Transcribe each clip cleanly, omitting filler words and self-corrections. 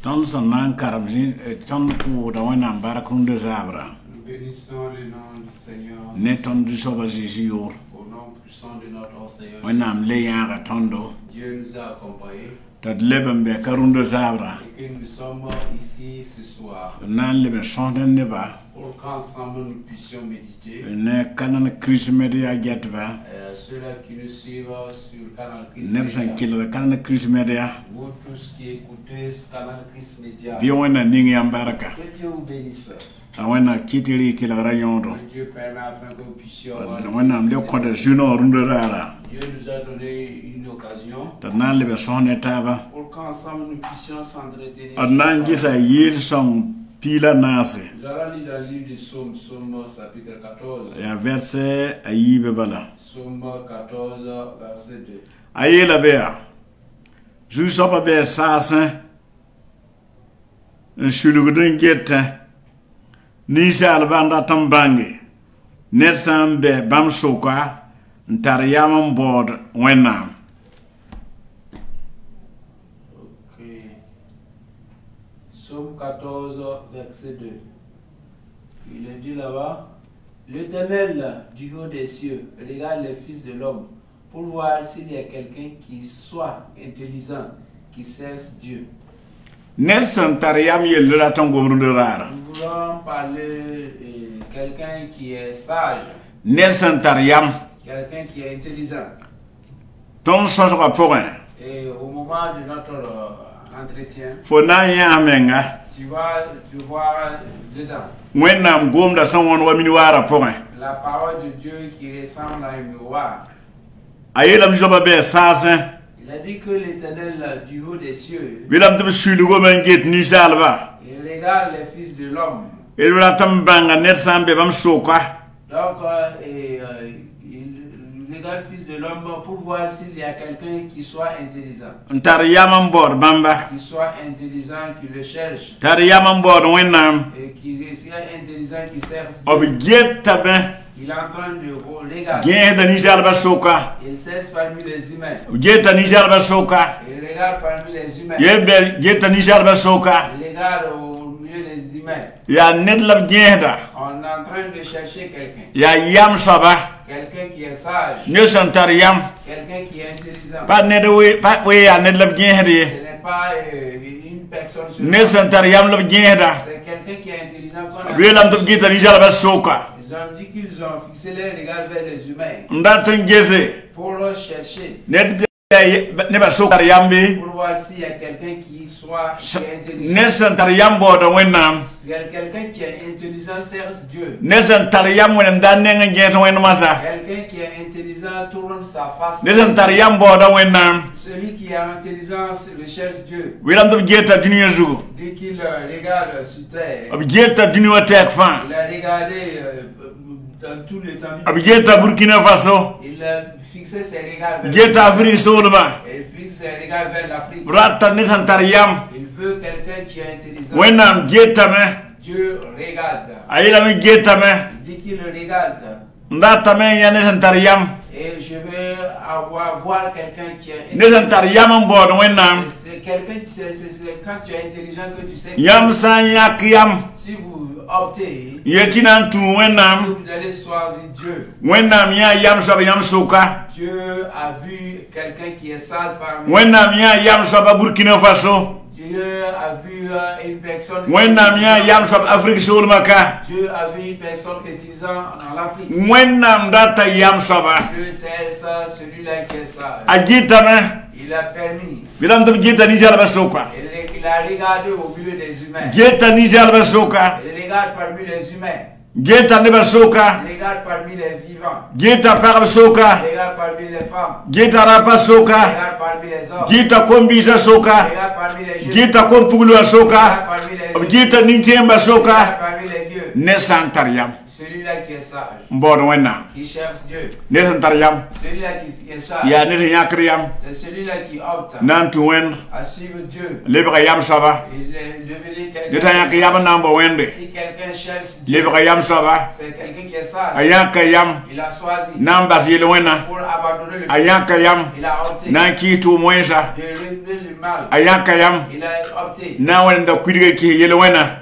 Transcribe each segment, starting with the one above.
Ton sanan karamzi ton ku da wana barakun de zabra. Bénissons le nom du Seigneur. Ne ton du soba zizior. Au nom puissant de notre Seigneur. Wana am le yanga tondo. Dieu nous a accompagnés. Tad leben be karun de zabra. Et que nous sommes ici ce soir. Nan leben sonden ne ba. Pour qu'ensemble nous puissions méditer. Ne kanan Christ media getba. Ceux-là qui nous suivent sur le canal Christ Ne Media. san kilo kanan Christ media. Vous tous qui écoutez ce canal Christ Media. Bi wana ningi am baraka. Que Dieu vous bénisse. Wana kitiri kila rayondo. Que Dieu permet afin que nous puissions avoir. Wana am le konda juno runde rara. Dieu nous a donné une occasion. Tad nan leben sonne taba. Pour qu'ensemble nous puissions s'entretenir. Adnan gisa yil song pila nase. Nous allons lire dans le livre de Psaume, Psaume chapitre 14. Ya verset ayibe bala. Psaume 14, verset 2. Ayela bea. Ju sopa be sasa. Nshulugudun geta. Nisa albanda tambangi. Netsan be bam soka. Ntariyam board wenam. Ok. Psaume 14, verset 2. Il est dit là-bas, l'Éternel du haut des cieux regarde les fils de l'homme pour voir s'il y a quelqu'un qui soit intelligent, qui cherche Dieu. Nelson tariyam yelula tangomrunde rara. Nous voulons parler de quelqu'un qui est sage, Nelson tariyam. quelqu'un qui est intelligent. Ton sosoka porin. Et au moment de notre entretien, Fona yamenga. tu vas voir dedans Wenam gomda sanwon wa miniwara porin. la parole de Dieu qui ressemble à un miroir. Ayela mjoba be sasa. Il a dit que l'Éternel du haut des cieux, Bilam tum shulugo men get nisalba. il regarde les fils de l'homme. Elula tambanga Nelson be bam soka. Donc, il regarde les fils de l'homme pour voir s'il y a quelqu'un qui soit intelligent. Ntariyam board bamba. Qui soit intelligent, qui le cherche. Tariyam board wenam. Et qui soit intelligent, qui cherche Dieu. Obi getta ben. Il est en train de regarder. Genda nisalba soka. Il cherche parmi les humains. Getta nisalba soka. Il regarde parmi les humains. Yebe getta nisalba soka. Il regarde au milieu des humains. Ya nedlab genda. On est en train de chercher quelqu'un. Ya yam soba. Quelqu'un qui est sage. Nelson tariyam. Quelqu'un qui est intelligent. Pa nedwe pa we ya nedlab genda. Ce n'est pas une personne seulement. Nelson tariyam lab genda. C'est quelqu'un qui est intelligent qu'on a. Bilam tum getta nisalba soka. Ils ont dit qu'ils ont fixé les regards vers les humains Ndatan geze. pour le chercher. Neba soka tariyambi. Pour voir s'il y a quelqu'un qui soit intelligent. Nelson tariyam board wenam. Quelqu'un qui est intelligent cherche Dieu. Nelson tariyam wen danenga geta wen masa. Quelqu'un qui est intelligent tourne sa face. Nelson tariyam board wenam. Celui qui est intelligent recherche Dieu. Wilam tum geta duniya zugo. Dès qu'il regarde sur terre, Abi geta duniya tek fan. il a regardé dans tout le temps. Abi geta Burkina Faso. Il a fixé ses regards vers Geta Afrique solma. il fixe ses regards vers l'Afrique. Brata Nelson tariyam. Il veut quelqu'un qui est intelligent. Wenam geta me. Dieu regarde. Ayila me geta me. Il dit qu'il regarde. Ndata me ya Nelson tariyam. Et je vais voir quelqu'un qui est Nelson tariyam board wenam. C'est quelqu'un, c'est quand tu es intelligent que tu sais que Yam san yak yam. si vous optez, Yetinan tu wenam. vous allez choisir Dieu. Wenam ya yam soba yam soka. Dieu a vu quelqu'un qui est sage parmi nous. Wenam ya yam soba Burkina Faso. Dieu a vu une personne. Wenam ya yam soba Afrique solma ka. Dieu a vu une personne intelligente en Afrique. Wenam data yam soba. Dieu c'est ça, celui-là qui est sage. Agita me. Il a permis. Bilam tum geta nisalba soka. Il a regardé au milieu des humains. Geta nisalba soka. Il regarde parmi les humains. Geta neba soka. Il regarde parmi les vivants. Geta parab soka. Il regarde parmi les femmes. Geta rapa Il soka. regarde parmi les hommes. Geta kombisa Il soka. regarde parmi les jeunes. Geta kompuglu Il regarde soka. parmi les jeunes. Geta ninkemba Il soka. regarde parmi les vieux. Nesan tariyam. Celui-là qui est sage, mbod wena qui cherche Dieu. ne san tar yam Celui-là qui est sage, ya ne yakr yam c'est celui-là qui opte nan tu wen à suivre Dieu. lebra yam saba Il est devenu de ta yak quelqu'un. yam nambo wende Si quelqu'un cherche Dieu, lebra yam saba c'est quelqu'un qui est sage. ayanka yam Il a choisi nan bas yel wena pour abandonner le ayanka yam Il a opté nan ki tu moinsa de relever le mal. ayanka yam Il a opté na wenda kudige ki yel wena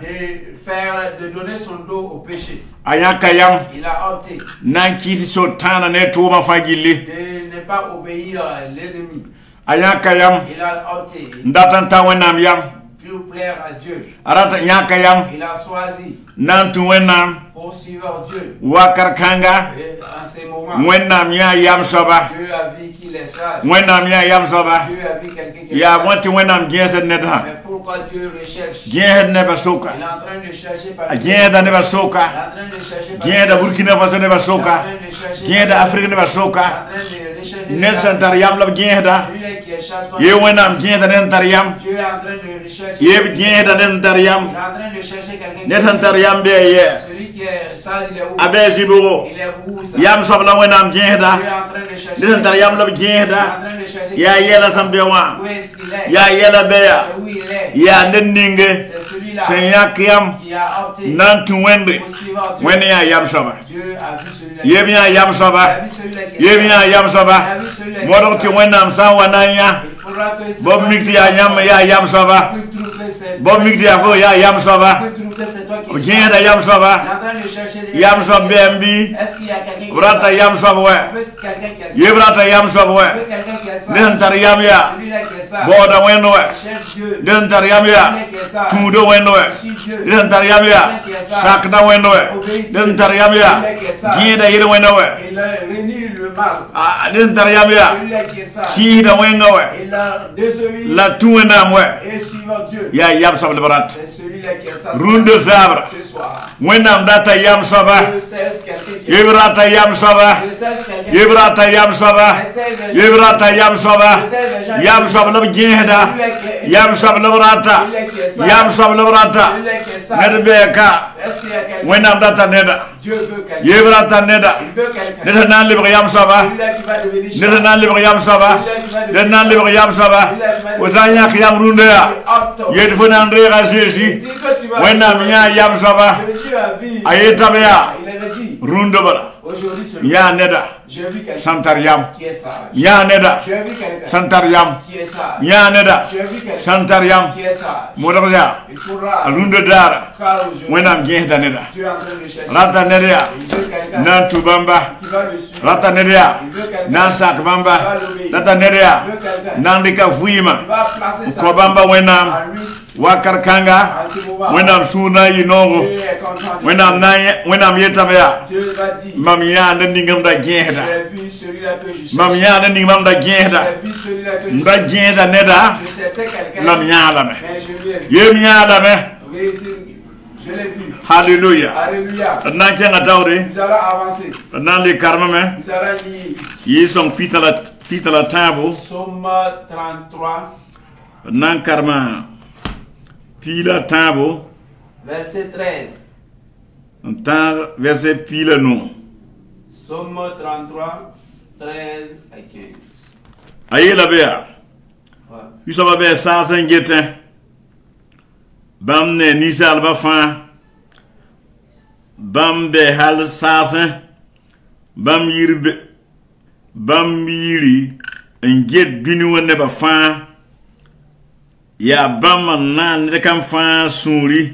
de donner son dos au péché. ayanka yam Il a opté nan ki si sultana ne tu ma fagili de ne pas obéir à l'ennemi. ayanka yam Il a opté ndatanta wenam yam pour plaire à Dieu. arata yanka yam Il a choisi nan tu wenam pour suivre Dieu. wakar kanga Et en ces moments, wenam ya yam saba Dieu a vu qu'il est sage. wenam ya yam saba Dieu a vu quelqu'un qui est ya sage. wanti wenam genset neta Mais pourquoi Dieu recherche? genhet ne basoka Il est en train de chercher par Il est genda ne basoka en train de chercher par genda Burkina Faso ne Il est en basoka train de chercher genda par Afrique ne Il est basoka en train de rechercher nelson tar yam lab genda Celui qui est sage comme ye wenam genda nen tar yam Dieu est en train de rechercher. ye genda nen tar Il est yam en train de chercher quelqu'un netan tar yam be ye Celui qui est sage, il est où? abe zibugo Il est où ça? yam sabla wenam Dieu est genda en train de chercher. netan tar yam lab Il est en genda train de chercher. ya yela sambewa Où est-ce qu'il est? ya yela beya C'est où il est? ya nenninge C'est celui-là sen yak yam qui a opté nan tu wende pour suivre Dieu. wene ya yam saba Dieu a vu celui-là. ye bien yam Il a saba vu celui-là qui est ye sage. bien yam Il saba a vu celui-là qui est modok ti sage. wenam sa wananya Il faudra que c'est bob toi mikti qui- ya yam saba Tu peux trouver c'est bob toi mikti qui- ya fo ya yam Tu saba peux trouver c'est toi qui es genda sage. yam Il est saba en train de chercher des- yam sab bmb Est-ce qu'il y a quelqu'un qui est brata sage? yam sab we Tu veux quelqu'un qui est sage? ye brata yam sab Tu we veux quelqu'un qui est sage? nen tar yam ya Celui-là qui est sage. boda wen we Cherche Dieu. nen tar yam ya Celui-là qui est sage. tudo wen we Suis Dieu. nen tar yam ya sakna wen we nen tar yam ya genda yir wen we Il a réuni le mal. nen tar yam ya Celui-là qui est sage. ki da wen we Il a désobéi la tu wenam we et suivant Dieu. ya yam sab lebrat C'est celui-là qui est sage. runde zabra Ce soir. wenam data yam saba Je sais quelqu'un qui est yebrata yam saba Je sais quelqu'un yebrata yam saba Je sais des gens- yebrata yam saba Je sais des gens- yam sab lab genda Celui-là qui est- yam sab labrata Celui-là qui est sage. yam sab labrata Celui-là qui est sage. ned beka Est-ce qu'il y a quelqu'un? wenam data neda Dieu veut quelqu'un. yebrata neda Il veut quelqu'un. neda nan libre yam saba Celui-là qui va devenir neda sage. nan libre yam saba Celui-là qui va neda devenir nan libre yam saba wazanya yam runde ya yed fona andre rasesi Dis que tu vas- wenam nya yam saba Jésus a vu. ayeta beya Il avait dit. runde bala Aujourd'hui, celui ya neda j'ai vu quelqu'un santar yam qui est sage. ya neda J'ai vu quelqu'un santar yam qui est sage. ya neda J'ai vu quelqu'un santar yam qui est sage. modaja Il faudra runde dara car aujourd'hui, wenam genda neda Dieu est en train de chercher. rata neda ya Il veut quelqu'un nan tubamba qui va le suivre. rata neda ya Il veut quelqu'un nan sak bamba tata neda ya Il veut quelqu'un nan dika fuima qui va placer sa ko bamba wenam à lui wakar kanga à ce moment. wenam suna yinongo Dieu est content de wenam na wenam yetabeya Dieu va dire. mam ya nan dingam da genda J'ai vu celui-là que je cherche. mam ya nan dingam da genda J'ai vu celui-là que je nda cherche. genda neda Je cherchais quelqu'un. lam ya lame Mais je l'ai vu. yem ya lame Oui, je l'ai vu. hallelujah Alléluia. nan kenga tawde Nous allons avancer. nan li karma me Nous allons lire yi song pitala tabo Somme 33, nan karma pila tabo verset 13. tar verset pila no Somme 33, 13 à 15. ayela beya Ouais. yusaba be sasen gete bam ne nisal ba fa bam be hal sasen bam yirbe bam yiri en get binu wonne ba fa ya bam nan de kam fa suri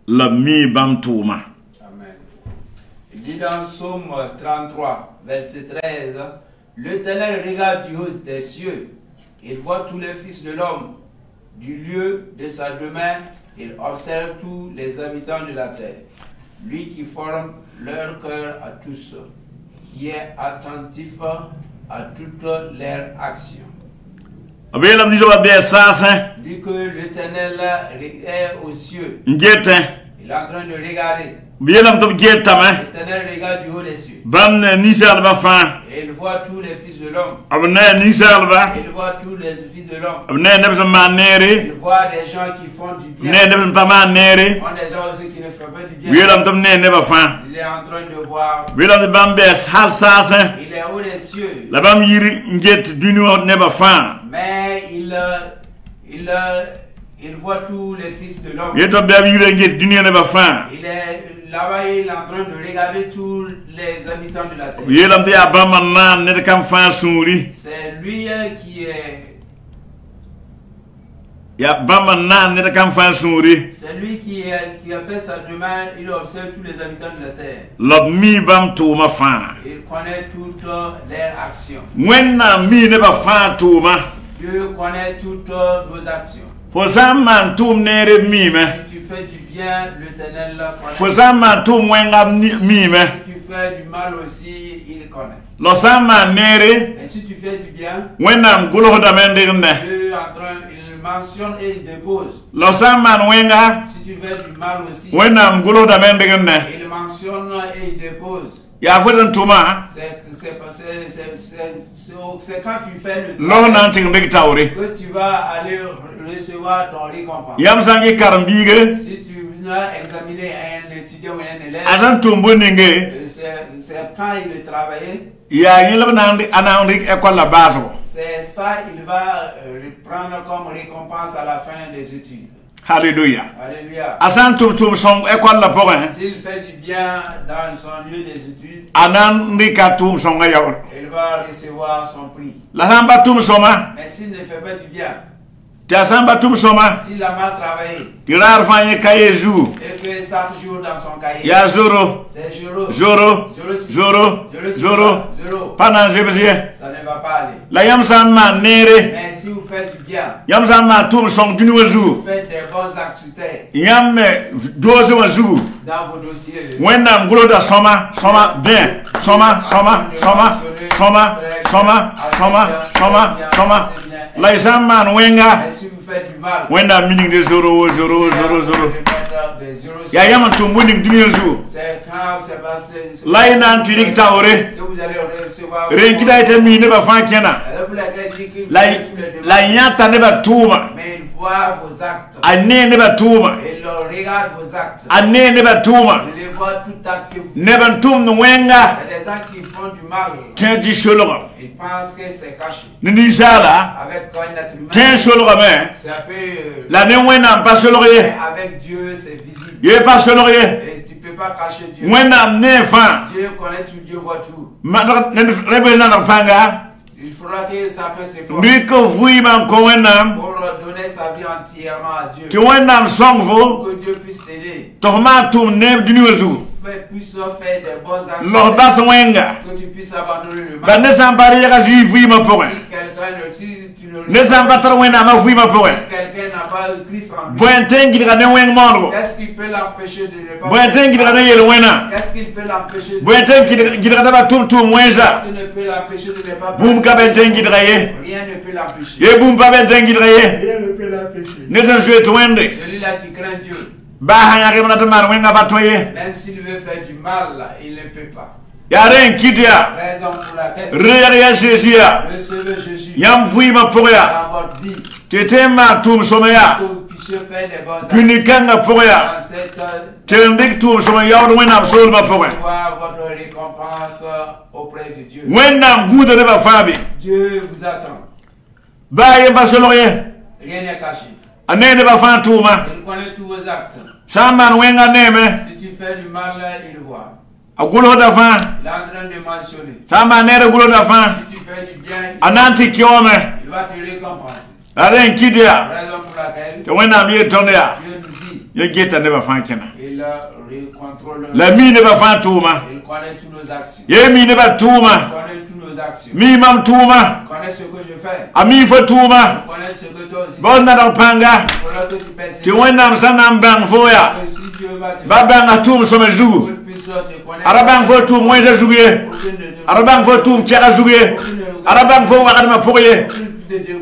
la mi bam tuma Amen. Il dit dans Somme 33, verset 13, l'Éternel regarde du haut des cieux, il voit tous les fils de l'homme, du lieu de sa demeure, il observe tous les habitants de la terre. Lui qui forme leur cœur à tous, qui est attentif à toutes leurs actions. abela mdizo ba be sasen Dit que l'Éternel est aux cieux, ngete il est en train de regarder Bielam to getama. L'Éternel regarde du haut des cieux. Bam ne nisalba fa. Et il voit tous les fils de l'homme. Abna nisalba. Il voit tous les fils de l'homme. Abna nebs manere. Il voit des gens qui font du bien. Ne nebs pa manere. Il voit des gens aussi qui ne font pas du bien. Bielam to ne neba fa. Il est en train de voir. Bielam de bambes hal sasa. Il est haut des cieux. La bam yiri nget dunu neba fa. Mais il voit tous les fils de l'homme. Yeto bam yiri nget dunu neba fa. Il est là-bas, il est en train de regarder tous les habitants de la terre. Bielam te abam nan ne kam fa suri. C'est lui qui est. Ya bam nan ne kam fa suri. C'est lui qui a fait sa demande. Il observe tous les habitants de la terre. Lob mi bam to ma fa. Il connaît toutes leurs actions. Wenna mi ne ba fa to ma. Dieu connaît toutes nos actions. Fo zaman tum nere mi me. Si tu fais du bien, l'Éternel le connaît. Fo zaman tum wenga mi me. Si tu fais du mal aussi, il connaît. Lo zaman nere. Et si tu fais du bien, Wenna gulo da mende ne. Dieu est en train, il mentionne et il dépose. Lo zaman wenga. Si tu fais du mal aussi, Wenna gulo da mende ne. il mentionne et il dépose. Ya fodan tuma. C'est quand tu fais le Lo nan ting big tawri. que tu vas aller recevoir ton récompense. Yam sangi karambige. Si tu viens examiner un étudiant ou un élève, Azan tumbu ninge. c'est quand il travaillait, Ya yilab nan anandi école la base. c'est ça il va prendre comme récompense à la fin des études. Hallelujah. Alléluia. Asan tum son école la porin. S'il fait du bien dans son lieu des études, Anan ndika tum son ga yaw. il va recevoir son prix. La samba tum soma. Mais s'il ne fait pas du bien, Ta samba tum soma. s'il a mal travaillé, Tirar fanye kaye jou. et que chaque jour dans son cahier, Ya zoro. c'est zéro, Joro. Joro. Joro. zéro, Pana jebezie. ça ne va pas aller. La yam sama nere. Mais si vous faites du bien, Yam sama tum son dunu vous wazu. faites des bons actes sur terre, Yam doze wazu. dans vos dossiers, Wenda ngulo da soma bien. Soma. La sama wenga. mais si vous faites du mal, Wenda meaning de zoro. vous mettre des zéros sur Ya yam tumbu ning dunu wazu. c'est quand c'est passé, c'est La ina tilik tawre. que vous allez recevoir. Renkita ite mi ne ba fan kena. Alors pour laquelle il dit qu'il La fait tous les demandes, la yata ne ba tuma. mais il voit vos actes. Ane ne ba tuma. Il regarde vos actes. Ane ne ba tuma. Il les voit tout acte que vous faites. Ne ban tum no wenga. Il y a des gens qui font du mal. Tendi shologa. Ils pensent que c'est caché. Ni sala. Avec un être humain, Ten shologa me. c'est un peu. La ne wena pa Mais shologa. avec Dieu, c'est visible. Ye pa shologa. Et tu ne peux pas cacher Dieu. Wena ne fa. Dieu connaît tout, Dieu voit tout. Ma ne rebe na panga. Il faudra que chacun s'efforce Biko vui man ko wenam. pour donner sa vie entièrement à Dieu. Ti wenam songvo. Pour que Dieu puisse t'aider. Tohma tum ne dunu wazu. Puisse faire des bons actes. Lo bas wenga. Que tu puisses abandonner le Ba mal. ne sambari ya vui vui ma porin. Si quelqu'un si tu ne Ne sambatra wena ma vui ma porin. quelqu'un n'a pas Christ en lui, Boenten gidra ne weng mondgo. qu'est-ce qui peut l'empêcher de ne pas Boenten gidra ne yel wena. Qu'est-ce qui peut l'empêcher de Boenten gidra da ba tum wenza. Qu'est-ce qui ne peut l'empêcher de ne pas Boum ka benten gidra ye. Rien ne peut l'empêcher. Ye boum pa benten gidra ye. Rien ne peut l'empêcher. Ne tan jwe to wende. Celui-là qui craint Dieu, Ba hanya ke manata mar wenga ba toye. même s'il veut faire du mal, il ne peut pas. Ya ren kitia. Raison pour laquelle Re ya jesia. recevez Jésus Yam vui ma poya. dans votre vie. Tete ma tum someya. Que vous puissiez faire des bons actes. Kunikanga poya. Dans cette Tendik tum someya wad wena absol ma poya. voir votre récompense auprès de Dieu. Wena gude ne ba fabi. Dieu vous attend. Ba ye ba soloye. Rien n'est caché. Ane ne ba fan tuma. Il connaît tous vos actes. Saman wenga neme. Si tu fais du mal, il voit. Agulo da fan. Il est en train de mentionner. Sama nere gulo da fan. Si tu fais du bien, Ananti kiome. il va te récompenser. Aren kidia. Raison pour laquelle Te wena mi tondia. Dieu nous dit, Ye geta ne ba fan kena. il contrôle, La mi ne ba fan tuma. il connaît toutes nos actions. Ye mi ne ba Il tuma. connaît toutes nos actions. Mi mam tuma. Il connaît ce que je fais. Ami fo tuma. Il connaît ce que toi aussi. Bon na da panga. Il faudra que tu persévères. Te wena msana mbang foya. Que si Dieu va te Ba banga tum some pour jou. qu'il puisse te connaître. Arabang fo tum wenza juye. Arabang fo tum kiara juye. Arabang fo wakadma poye.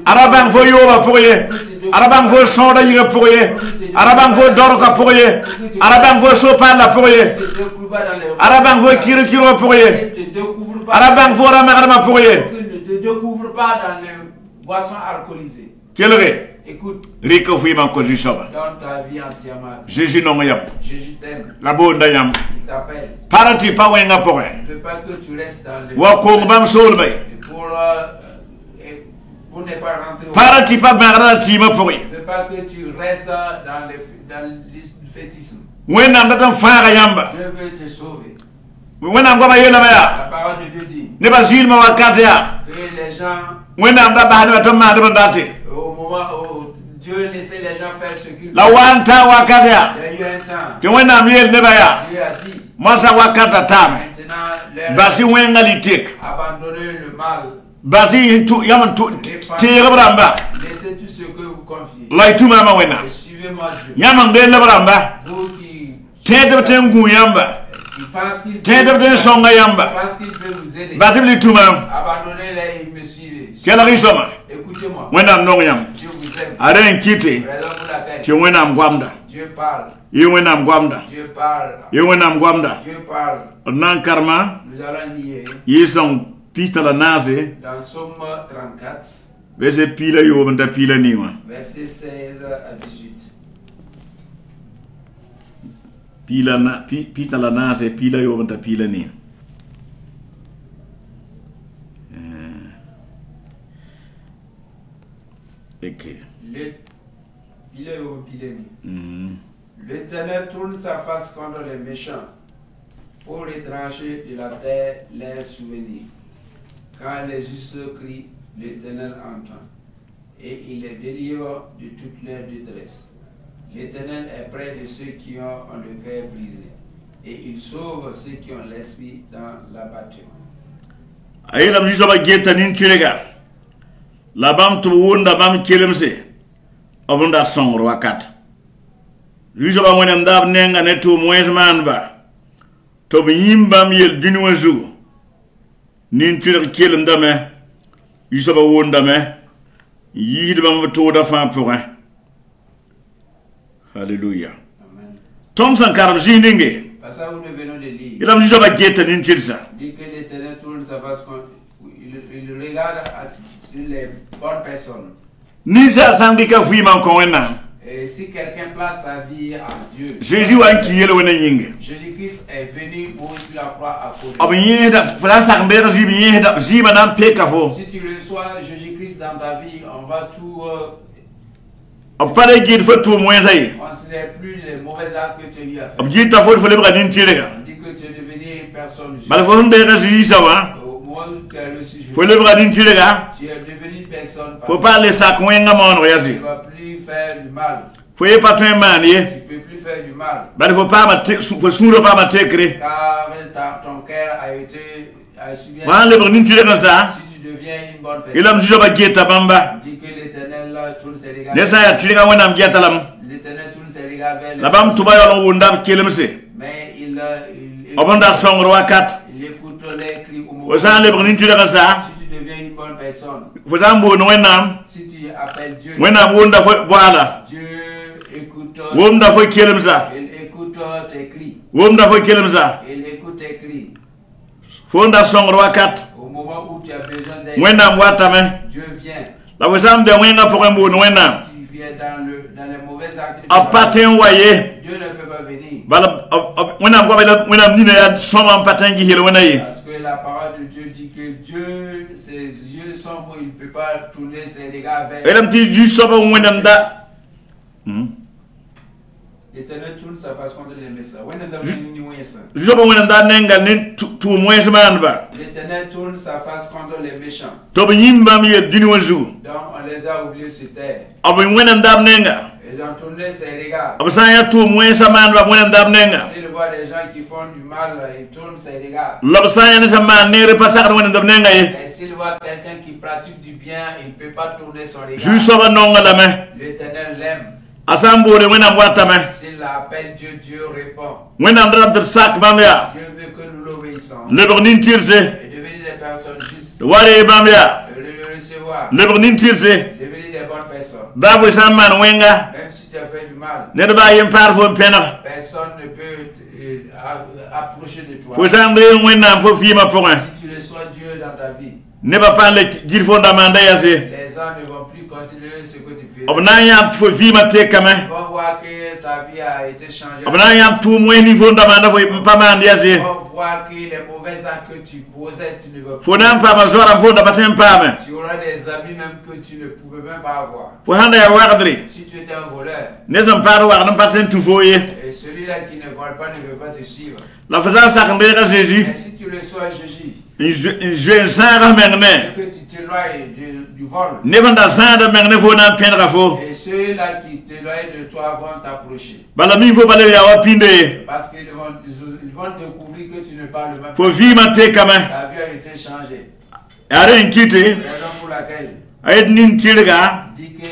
Arabang fo yoba poye. Arabang vo sonda yira pour ye. Arabang vo doroka pour ye. Arabang vo sopala pour ye. Arabang vo kiro pour ye. Arabang vo ramarama pour ye. Ne te découvre pas dans les boissons alcoolisées. Quel est? Écoute, Rico Fima Kojisova. donne ta vie entièrement. Jésus non yam. Jésus t'aime. La bonne yam. Il t'appelle. Parati pa wenga pour ye. Il ne veut pas que tu restes dans le. Wako bam soul bay. Pour ne pas rentrer au. Parati pa barra tima pour ye. Il ne veut pas que tu restes dans le fétisme. Wenam datan fara yamba. Dieu veut te sauver. Wenam goma yela La baya. parole de Dieu dit Ne basil ma wakata. que les gens, Wenam da bahana tama de bandate. au moment où Dieu laissait les gens faire ce qu'ils La veulent, wanta wakata. il y a eu un temps. Que wenam yel ne baya. Dieu a dit Masa wakata tame. maintenant leur Basi wenga litik. abandonner le mal. Basi tu yaman tu tire bramba. Laissez tout ce que vous confiez. Lai tu mama wena. Et suivez-moi Dieu. Yaman de la bramba. Vous qui Tete tengu yamba. pensent qu'il Tete ten songa yamba. pense qu'il peut vous aider. Basi li tu mam. Abandonnez-les et me suivez. Kela risoma. Écoutez-moi. Wenam nong yam. Dieu vous aime. Aren kiti. Raison pour laquelle Ti wenam gwamda. Dieu parle. Yi wenam gwamda. Dieu parle. Yi wenam gwamda. Dieu parle. Nan karma. Nous allons lire Yi song pita la naze. dans Somme 34, Vese pila yo banta pila niwa. versets 16 à 18. Pila na pita la naze pila yo banta pila ni. Okay. L'Éternel tourne sa face contre les méchants pour retrancher de la terre leurs souvenirs. Quand les justes crient, l'Éternel entend et il les délivre de toute leur détresse. L'Éternel est près de ceux qui ont le cœur brisé et il sauve ceux qui ont l'esprit dans l'abattement. Ayelam jisoba geta nin kirega. Labam tu wunda bam kelemse. Obunda songro wakat. Jisoba mwenem dab nenga netu mwez manba. To bimbam yel dinwezu. Nin kirega kelem dame. Jisoba wunda me. Yid bam to da fan pour un. Alléluia. Amen. Thompson karam jindinge. Parce que nous venons de lire. Ilam jisoba geta nin kirsa. Dit que l'Éternel tourne sa face contre. Il regarde sur les bonnes personnes. Nisa sandika fuima konwena. Et si quelqu'un place sa vie à Dieu, Jésus wa kiyele wena nyinge. Jésus-Christ est venu mourir sur la croix à cause de Abiyeda fransa mbera zibiyeda ziba nan pekafo. Si tu reçois Jésus-Christ dans ta vie, on va tout. Apare gid fo tu moyenzai. On ne considère plus les mauvais actes que tu as eu à faire. Abjita fo fo lebra din tirega. On dit que tu es devenu une personne juste. Bala fo ndega zisa wa. Au moment où tu as reçu Jésus, Fo lebra din tirega. tu es devenu une personne. Fo parler sa kwenga mon Tu yasi. ne vas plus faire du mal. Fo ye patron man ye. Tu ne peux plus faire du mal. Bala fo pa ma fo suro pa ma tekre. Car ton cœur a été. A subi Wa lebra din tirega sa. Si tu deviens une bonne personne, Ilam jisoba geta bamba. dit que l'Éternel tourne ses regards. Nesa ya tirega wena mgeta lam. L'Éternel tourne ses regards vers les Labam tuba yo wunda kelemse. mais il Obanda songro wakat. écoute les cris au moment. Osan lebra din tirega sa. Si tu deviens une bonne personne, Fo zambo no wenam. si tu appelles Dieu, Wenam wunda fo wala. Dieu écoute, Wumda fo kelemsa. il écoute tes cris. Wumda fo kelemsa. Il écoute tes cris. Fonda songro wakat. Au moment où tu as besoin d'aide, Wenam watame. Dieu vient. La wesam de wenga pokembu no wenam. Tu viens dans les mauvais actes. Apaten waye. Dieu ne peut pas venir. Bala wenam kwa bala wenam nina ya soma patengi hilo wenaye. Parce que la parole de Dieu dit que Dieu, ses yeux sont beaux, il ne peut pas tourner ses regards vers. Elam ti ju soba wenam da. L'Éternel tourne sa face contre les méchants. Soba wenam da nenga nin tu mwes manba. L'Éternel tourne sa face contre les méchants. To binyimba mi dini wazu. Donc on les a oubliés sur terre. Abin wenam da nenga. Ils ont tourné ses regards. Abasan ya tu mwes manba wenam da nenga. S'il voit des gens qui font du mal, il tourne ses regards. Labsan ya nita man nere pasakar wenam da nenga ye. Et s'il voit quelqu'un qui pratique du bien, il ne peut pas tourner son regard. Ju soba nonga lame. L'Éternel l'aime. Asambo de wenam watame. S'il l'appelle Dieu, Dieu répond. Wenam da sak bambia. Dieu veut que nous l'obéissons. Lebra nin tirse. Et devenir des personnes justes. Ware bambia. Le recevoir. Lebra nin tirse. Devenir des bonnes personnes. Babu Saman Wenga, Même si tu as fait du mal, Nedaba Yim Parfum Penner, personne ne peut approcher de toi. for Sandre Wenam for Fima Point. Si tu reçois Dieu dans ta vie, Never Pan Gilfon Damandayase, les gens ne vont plus considérer ce que tu fais. Obnayam for Fima Take Ils Kaman, vont voir que ta vie a été changée. Obnayam 2 Mweni Vondamanda for Pamandiase, Ils vont voir que les mauvais actes que tu posais, tu ne veux for plus. Nam Pama Zora Vonda Patem Pame, Tu auras des amis même que tu ne pouvais même pas avoir. for Handa Wardri, Si tu étais un voleur, Nezam Paro Warnam Paten to Foye, et celui-là qui ne vole pas ne veut pas te suivre. La Fazan Sakandera Jésus, Mais si tu reçois Jésus, je Sara Mengne, et que tu t'éloignes du vol, Nevanda Sanda Mengne Fona Penrafo, et ceux-là qui t'éloignent de toi vont t'approcher. Balami for Balea Pinde, Parce qu'ils vont découvrir que tu ne parles même pas. for Vima Take Kaman, Ta vie a été changée. Aren Kite, Raison pour laquelle Ednin Kirga, dit que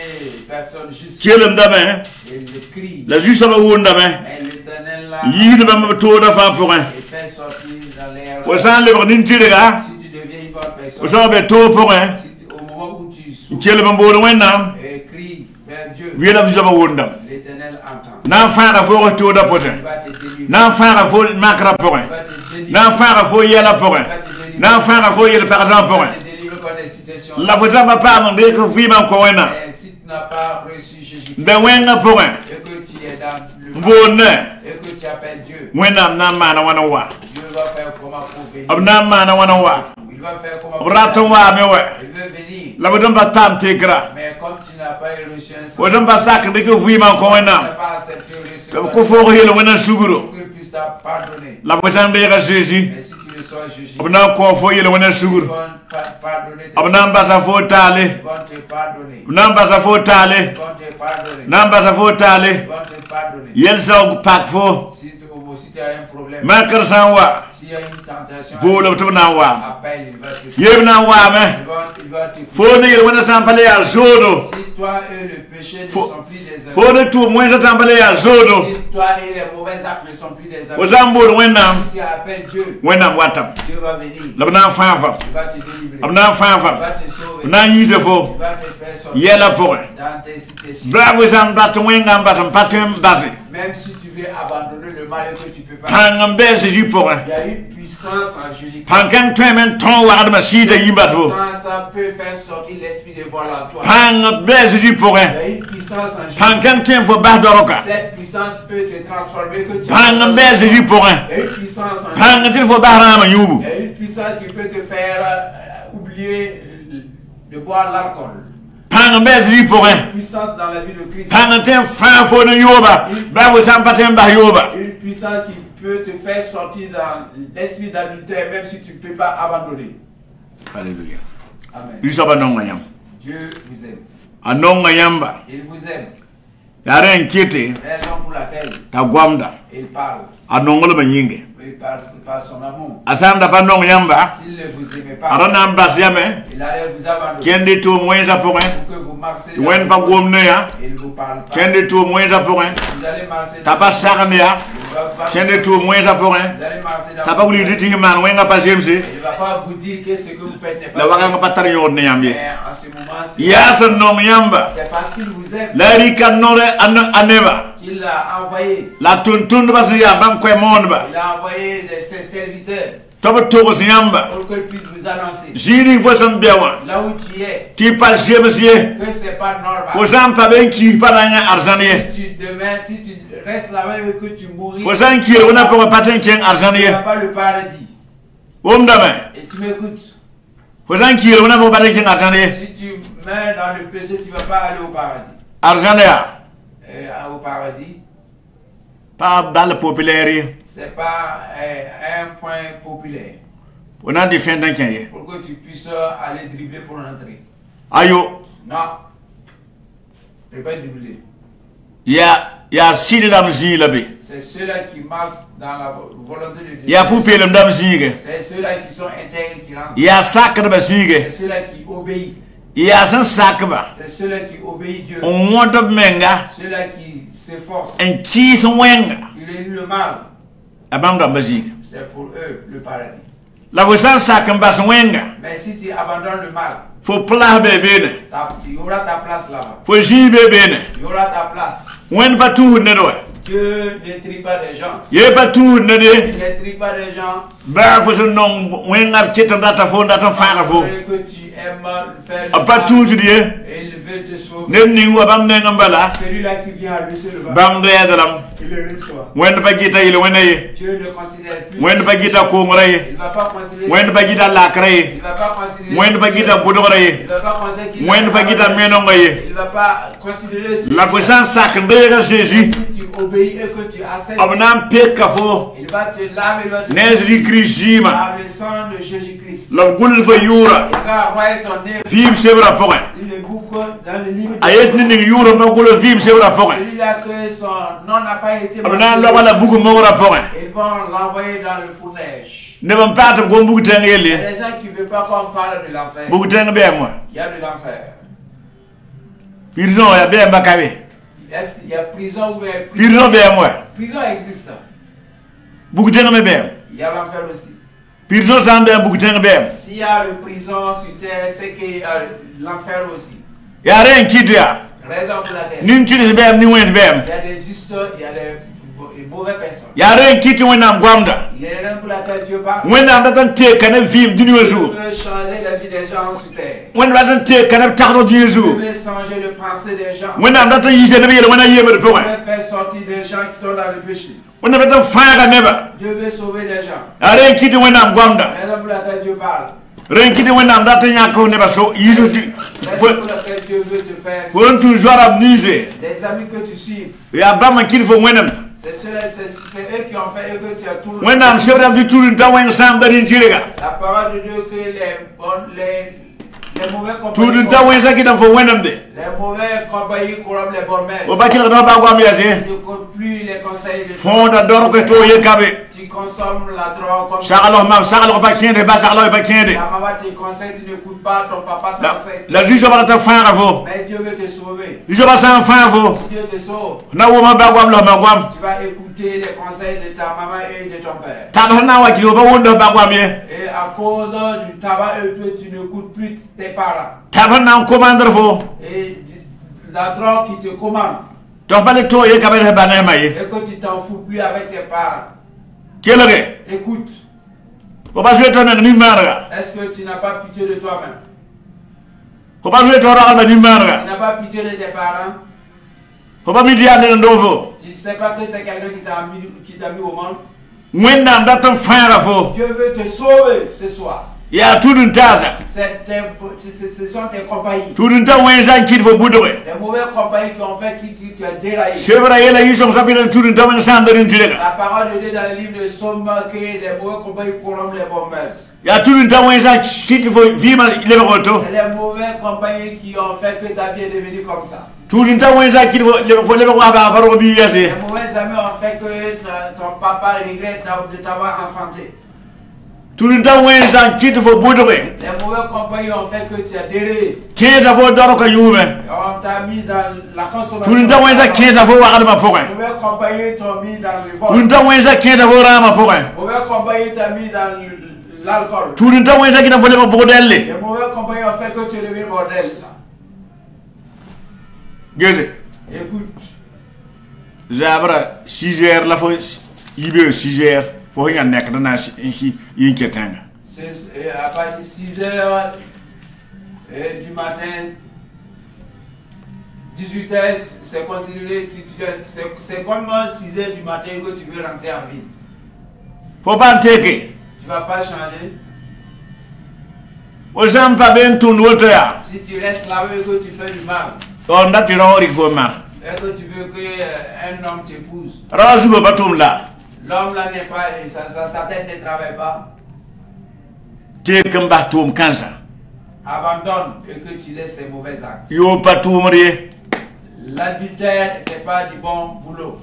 personne juste Kilum Dame, et le crie. La Juste of Wundame, Mais l'Éternel là, Yid Bam Toda Faporin, il fait sortir dans l'air. for San Lebrin Tirga, Si tu deviens une bonne personne, for Sabe Toporin, au moment où tu souffres Kilum Bono Wenam, et cries vers Dieu, Willam Zaba Wundam. l'Éternel entend. Nan fara fo Toda Il Potin, va te délivrer. Nan fara fo Makra Porin, Il va te délivrer. Nan fara fo Yela Porin, Il va te délivrer. Nan fara fo Yel Parzan Il va Porin. te délivrer par des citations. La Fozama Pam, Dek Vima Coena, Mais si tu n'as pas reçu Jésus the Wenga Porin, et que tu es dans le mal, Bone, et que tu appelles Dieu, Wenam Namana Wanawa, Dieu va faire comment pour venir. Obnamana Wanawa, Il va faire comment pour Bratonwa Mewe, Il veut venir. La Vodamba Pam Tekra, Mais comme tu n'as pas reçu un sang, Wozamba Sak, Dek Vima tu n'as Coena, pas accepté reçu comme Kofo Hill, Wena Suguru, qu'il puisse te pardonner. La Vozambera Jésus, Mais si tu reçois Jésus, Obna Kofo Hill, Wena ils Suguru, vont pardonner tes Obnamba Fo Tale, Ils vont te pardonner. Namba Fo Tale, Ils vont te pardonner. Namba Fo Ils Tale, vont te pardonner. Yelsa Pak Fo, Si tu as un problème, Makar Sanwa, s'il y a une tentation, Bolo Tunawa, appelle, il va te Yebna Wame, il va te Fone Yelwana Sampale Azodo, Si toi et le péché ne Faut- sont plus des amis, Fone Tu Mwenza Tampale Azodo, si toi et les mauvais actes ne sont plus des amis, Ozambur Wenam, si tu appelles Dieu, Wenam Watam, Dieu va venir, Labna Fafa, il va te délivrer, Abna il Fafa, va te sauver, Na Yizefo, il va te faire sortir Yela Porin, dans tes situations. Bravo Zambata Wengam Basam Patem Bazi, Même si tu veux abandonner le mal et que tu peux pas, Pangam Bezi Porin, il y a une puissance en Jésus-Christ. Pankan Twemen Ton Wadma Sida Yimbato, Ça peut faire sortir l'esprit de vol en toi. Pang Bezi Il Porin, y a une puissance en Jésus. Pankan Temfo Bardoroka, Cette puissance peut te transformer que tu Pang Bezi Porin, Il y a une puissance en Jésus. Pang Temfo Barama Yubu, Il y a une puissance qui peut te faire oublier de boire l'alcool. Pang Bezi Porin, Une puissance dans la vie de Christ. Pang Tem Fafo no Yoba, Bravo Zampatem Yoba. Une puissance qui peut te faire sortir dans l'esprit d'adultère même si tu ne peux pas abandonner. Alléluia. Amen. Usaba Nongayam. Dieu vous aime. Anongayamba. Il vous aime. Yaren Kite, Raison pour laquelle Tagwamda. il parle. Anongolo Banyinge. Il parle par son amour. Asanda Panongayamba. S'il ne vous aimait pas, Arana Basiame. il allait vous abandonner. Kendi tu Mwenza Porin. Pour que vous marchiez. Wen pa Gomnea. Il ne vous parle pas. Kendi tu Mwenza Porin. Vous allez marcher. Tapa Saramia. Kendi tu Mwenza Porin. Vous allez marcher dans Tapa Uliditi Man Wenga Pasimsi. Il ne va pas vous dire que ce que vous faites n'est pas La Wanga Patariot Nyambi. Mais en ce moment-ci, Yasa Nongayamba. c'est parce qu'il vous aime La Rika Nore Aneva. qu'il a envoyé. La Tuntun Basia Bankwe Monba. Il a envoyé ses serviteurs Toba Togos Yamba. pour qu'ils puissent vous annoncer. Jini Vosan Biawa. Là où tu es, Tipa Jemsie. que ce n'est pas normal. Fozan pa ben ki palanya arzanie. Si tu restes là-bas et que tu mouris, Fozan ki ona pa paten ken tu n'as arzanie. pas le paradis. Omdame. Et tu m'écoutes. Fozan ki ona pa paten ken arzanie. Si tu meurs dans le péché, tu ne vas pas aller au paradis. Arzania. Au paradis, Pa dal populaire. ce n'est pas un point populaire Ona defendan ken. pour que tu puisses aller dribbler pour entrer. Ayo. Non. Tu ne peux pas dribbler. Ya sidi dam zi labe. C'est ceux-là qui marchent dans la volonté de Dieu. Ya pupelem dam zige. C'est ceux-là qui sont intègres qui rentrent. Ya sakra ba zige. C'est ceux-là qui obéissent. Ya san sakba. C'est ceux-là qui obéissent Dieu. On wodo menga. Ceux-là qui s'efforcent. En ki son wenga. Qui réalisent le mal. Abam dam ba zige. C'est pour eux le paradis. La vosan sakam bas wenga. Mais si tu abandonnes le mal, Faut place bébé. Il y aura ta place là-bas. Faut j'y bébé. Il y aura ta place. When pas tout ne doit. Dieu ne trie pas des gens. Yé pas tout ne Il de. ne trie pas des gens. Bah faut son nom. When n'a pas data phone data faire fo. Que tu aimes faire A pas tout tu dis. et il veut te sauver. Nem ni wa bam ne ngambala. Celui-là qui vient à lui se le Bam de yadalam. il le reçoit. When pas gita il wenaye. Dieu ne considère plus. When pas gita ko ngoraye. Il ne va pas considérer. When pas gita la Il kraye. ne va pas considérer. When pas gita Il bodoraye. ne va pas considérer qu'il When pas gita meno ngaye. Il ne va pas considérer ce La puissance sacrée de Jésus. si tu obéis et que tu acceptes. Abnam pekafo. Il va te laver, il va te Nezri Krishima. par le sang de Jésus-Christ. La gul fa yura. Il va envoyer ton nez. Vim sebra point. Le bouc dans le livre de Ayet ni yura ma gul vim sebra point. celui-là que son nom n'a pas été Abna lo wala bugu mo ra point. ils vont l'envoyer dans le fourneige. Ne bam pata go bugu Il y a tengeli. des gens qui ne veulent pas qu'on parle de l'enfer. Bugu teng be mo. Il y a de l'enfer. Prison ya be mbakabe. Est-ce qu'il y a prison ou bien Prison be mo. Prison existe. Bugu teng me be. Il y a l'enfer aussi. Prison sans be bugu teng be. S'il y a le prison sur terre, c'est qu'il y a l'enfer aussi. Ya ren kidia. Raison pour laquelle Nin chiri be ni wens be. il y a des justes, il y a des mauvaises personnes. Ya ren kiti wenam gwamda. Il y a raison pour laquelle Dieu parle. Wenam datan te kana vim duni Dieu wezu. veut changer la vie des gens sur terre. Wenam datan te kana takdo duni Dieu wezu. veut changer le pensée des gens. Wenam datan yise ne be yele wana yeme de Dieu point. veut faire sortir des gens qui sont dans le péché. Wenam datan fanga neba. Dieu veut sauver les gens. Ya ren kiti wenam gwamda. Raison pour laquelle Dieu parle. Ren kiti wenam datan yako neba so yizo di. Raison pour laquelle Dieu veut te faire Won toujours amnise. des amis que tu suives. Ya bama kiti fo wenam. C'est eux qui ont fait et que tu as tout. Wenam sebra di tulun ta wen sam darin chirega. La parole de Dieu que les mauvais Tulun ta compagnies, wen sakita fo wenam de. les mauvais compagnies corrompent les bonnes mères. O bakila do ba gwam ya se. Tu ne comptes plus les conseils de Fonda doro ko to ye kabe. tu consommes la drogue comme Sagalo mam sagalo ba kende ba sagalo ba kende. ta maman te conseille, tu n'écoutes pas, ton papa t'enseigne. La juge ba ta fanga fo. Mais Dieu veut te sauver. Juge ba san fan fo. Si Dieu te sauve, Na wo ma ba gwam lo ma gwam. tu vas écouter les conseils de ta maman et de ton père. Ta na wa kilo ba wondo ba gwam ye. Et à cause du tabac et tout, tu n'écoutes plus tes parents. Ta na commander fo. Et la drogue qui te commande. To ba le to ye kabe ba na ma ye. Et que tu t'en fous plus avec tes parents. Keloge. Écoute, O ba jwe to na ni mara. est-ce que tu n'as pas pitié de toi-même? O ba jwe to ra ba ni Tu mara. n'as pas pitié de tes parents? O ba mi dia ne ndo fo. Tu ne sais pas que c'est quelqu'un qui t'a mis au monde? Wenam datan fanga fo. Dieu veut te sauver ce soir. Ya tudun taza. Ce sont tes compagnies. Tudun ta wen san kiti fo budore. Les mauvaises compagnies qui ont fait que tu as déraillé. Sebra yela yisom sabina tudun ta wen san darin chirega. La parole de Dieu dans le livre de Somme que les mauvaises compagnies corrompent les bonnes mœurs. Ya tudun ta wen san kiti fo vima le ba to. C'est les mauvaises compagnies qui ont fait que ta vie est devenue comme ça. Tudun ta wen san kiti fo le ba ba baro bi Les yase. mauvais amis ont fait que ton papa regrette de t'avoir enfanté. Tudun ta wen san kiti fo budore. Les mauvaises compagnies ont fait que tu as dérayé. Keta fo daro ka yume. On t'a mis dans la consommation. Tudun ta wen san keta fo wa ma Les pokoy. mauvaises compagnies t'ont mis dans le vol. Tudun ta wen san keta fo ra ma pokoy. Les mauvaises compagnies t'ont mis dans l'alcool. Tudun ta wen san kita fo le ba bodelle. Les mauvaises compagnies ont fait que tu es devenu bordel. Gete. Écoute, Zabra 6h la fo yibe 6h fo nya nek na yin ketanga. c'est à partir de 6 h du matin, 18 h, c'est considéré, c'est comme 6 h du matin que tu veux rentrer en ville. Fo ban teke. Tu ne vas pas changer. O jam pa ben tun woto ya. Si tu restes là et que tu fais du mal, On da tiro ri fo mar. et que tu veux qu'un homme t'épouse, Razu ba batum la. l'homme là n'est pas, sa tête ne travaille pas, Te kan batum kansa. abandonne et que tu laisses ses mauvais actes. Yo patum ri. L'adultère, ce n'est pas du bon boulot.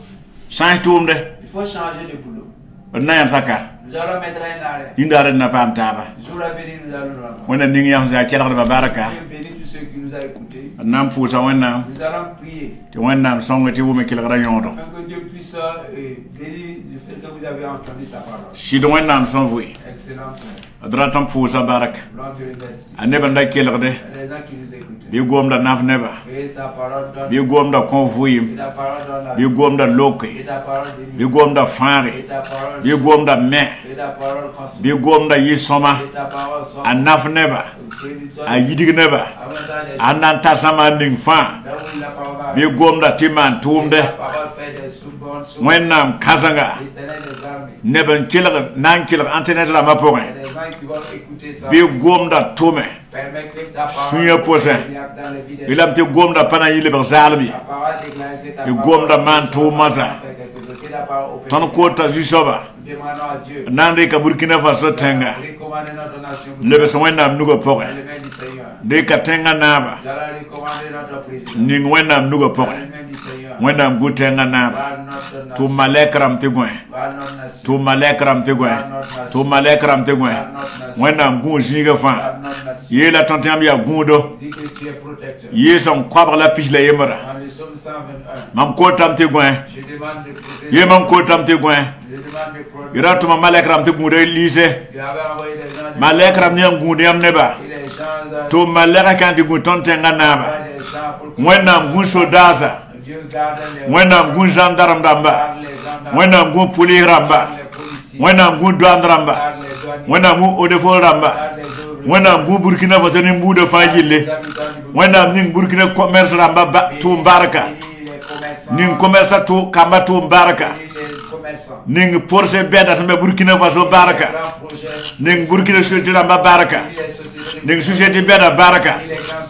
Change tum de. Il faut changer de boulot. Na yan saka. Nous allons mettre un arrêt. Indare na pam taba. Le jour à venir, nous allons le rendre. Wona ning yam za kelgar ba baraka. Dieu bénit tous ceux qui nous ont écoutés. Nam fu sa wonna. Nous allons prier Te wonna songo te wume kelgar yondo. afin que Dieu puisse bénir le fait que vous avez entendu sa parole. Shi do wonna son vui. Excellent frère. adratam fusa barak Lord, je remercie. aneba nda kelgde Les gens qui nous écoutent. bi gomda naf neba Et ta parole donne. bi gomda convoyim Et ta parole donne la bi vie. gomda loke Et ta parole bi délivre. gomda Et faare ta parole bi sauve. gomda me Et ta parole consomme. bi gomda yisoma Et ta parole soit. anaf neba Bénis-toi. a yidig neba Avant les gens. anan tasama ning fa Là où la parole va. bi gomda timan tumde La parole fait des bonnes choses. wennam kazanga L'Éternel des armées. neben kelg nan kelg internet la ma Il y porin a des gens qui vont écouter ça. bi gomda tume Permets que ta Sunya parole posin. dans les vies des gens. ilam te gomda pana yile ber zalbi La parole déclare que ta I parole gomda man to maza. fait quelque chose. Que la parole opère. ton kota jisoba Nous demandons à Dieu. nande ka burkina faso tenga Recommander notre nation. lebe so wennam nugo porin Dans les mains du Seigneur. de ka tenga naba Nous allons recommander notre président. ning wennam nugo Dans porin les mains du Seigneur. wennam gu tenga naba Par notre tu nation. malekram te gwen Par notre nation. tu malekram te gwen Par notre nation. tu malekram te gwen Par notre nation. wennam gu jinga fa Par notre nation. ye la tontam ya gundo Dis que tu es protecteur. ye son kwabar la pis la yemara Dans le psaume 121. mam kotam te gwen Je demande de protéger. ye mam kotam te gwen Je demande de protéger. ira tuma malekram te gunde lise Tu avais envoyé des gens. malekram ni gunde yam neba Et les gens. to maleka kan te gun ton tenga naba Des gens pour que wennam gun sodaza Dieu garde les. wennam gun gendarme damba Garde les gendarmes. wennam gun police ramba Garde les policiers. wennam gun douane ramba Garde les douaniers. wennam gun odefol ramba Garde les ouvriers. wennam gun burkina faso ni mbude fajille Les habitants du Burkina. wennam ning burkina commerce ramba ba tu baraka Bénis les commerçants. ning commerce tu kamba tu baraka Bénis les commerçants. ning porse beda tambe burkina faso baraka Les grands projets. ning burkina société ramba baraka Bénis les sociétés. ning société beda baraka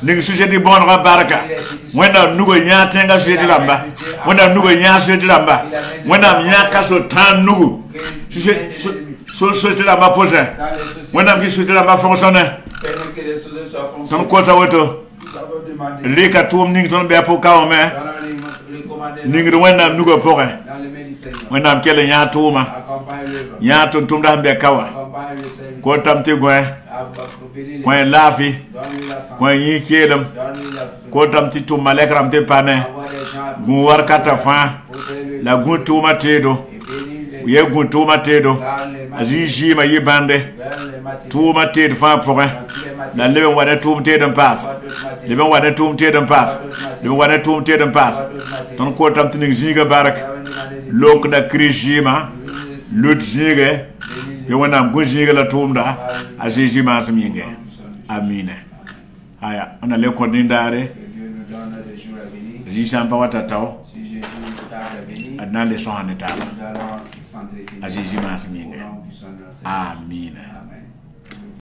ning société bonra baraka wennam nugo nya tenga société ramba wennam nugo nya société ramba wennam nya kaso tan nugo société ramba pose Dans les sociétés. wennam ki société ramba fonctionner Permets que les sociétés soient ton fonctionnelles. kosa woto Nous avons demandé. lika tum ning ton be po kawme Dans les commander. ning do wennam nugo poke Dans les mains du Seigneur. wennam kele nya tuma Accompagne l'œuvre. nya ton tum da be kawa Accompagne le Seigneur. ko tam te gwen Bénis les. ko lafi Donne-lui la santé. ko yi kelam Donne-lui la ko tam ti tum malekram te pane Envoie les gens. gun war kata fa Protège-le. la gun tuma tedo Et bénis les. ye gun tuma tedo Garde les matins. azizi ma yibande Vers les matins. tuma ted fa poke Dans tous les matins. la lebe wada tum tedem pass Pas d'autres matins. lebe wada tum tedem pass lebe wada tum tedem pass Pas d'autres matins. ton ko tam tin zinga barak Nous avons demandé de lok da krishima bénis lut zinga les- be wona gun zinga la tumda azizi ma sminge amina haya ona le ko dindare Que Dieu nous donne des jours à venir. zisam pa wata taw Si Jésus est tard à venir, adna le son haneta nous allons s'entretenir. azizi ma sminge Au nom du Seigneur. amina Amen.